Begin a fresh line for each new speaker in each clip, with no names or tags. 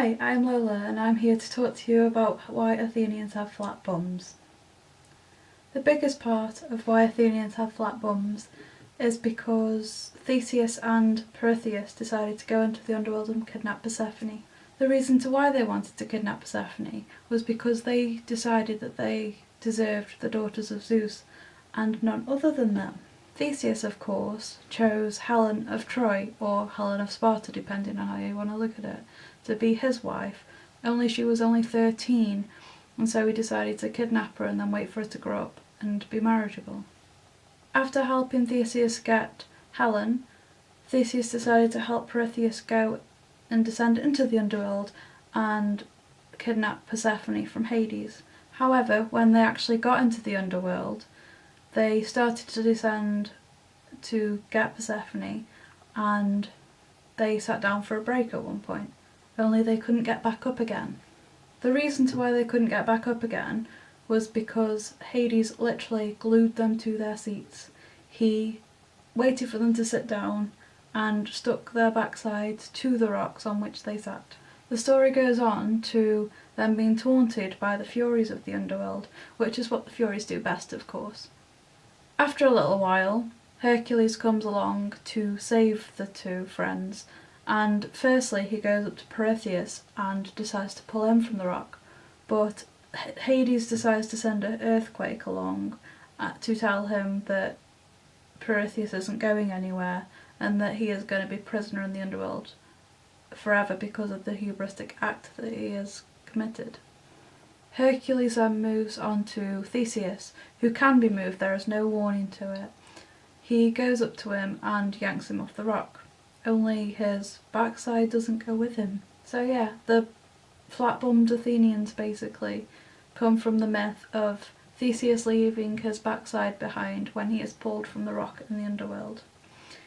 Hi, I'm Lola and I'm here to talk to you about why Athenians have flat bums. The biggest part of why Athenians have flat bums is because Theseus and Pirithous decided to go into the underworld and kidnap Persephone. The reason to why they wanted to kidnap Persephone was because they decided that they deserved the daughters of Zeus and none other than them. Theseus, of course, chose Helen of Troy, or Helen of Sparta, depending on how you want to look at it, to be his wife, only she was only 13, and so he decided to kidnap her and then wait for her to grow up and be marriageable. After helping Theseus get Helen, Theseus decided to help Pirithous go and descend into the underworld and kidnap Persephone from Hades. However, when they actually got into the underworld, they started to descend to get Persephone and they sat down for a break at one point, only they couldn't get back up again. The reason to why they couldn't get back up again was because Hades literally glued them to their seats. He waited for them to sit down and stuck their backsides to the rocks on which they sat. The story goes on to them being taunted by the Furies of the underworld, which is what the Furies do best, of course. After a little while, Hercules comes along to save the two friends, and firstly he goes up to Pirithous and decides to pull him from the rock, but Hades decides to send an earthquake along to tell him that Pirithous isn't going anywhere and that he is going to be prisoner in the underworld forever because of the hubristic act that he has committed. Hercules then moves on to Theseus, who can be moved, there is no warning to it. He goes up to him and yanks him off the rock, only his backside doesn't go with him. So yeah, the flat-bummed Athenians basically come from the myth of Theseus leaving his backside behind when he is pulled from the rock in the underworld.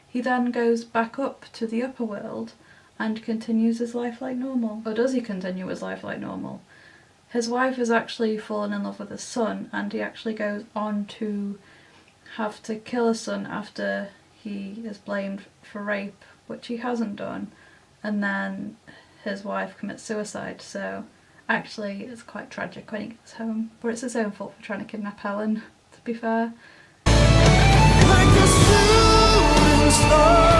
He then goes back up to the upper world and continues his life like normal. Or does he continue his life like normal? His wife has actually fallen in love with his son, and he actually goes on to have to kill his son after he is blamed for rape, which he hasn't done, and then his wife commits suicide, so actually it's quite tragic when he gets home, but it's his own fault for trying to kidnap Helen, to be fair. Like a shooting star.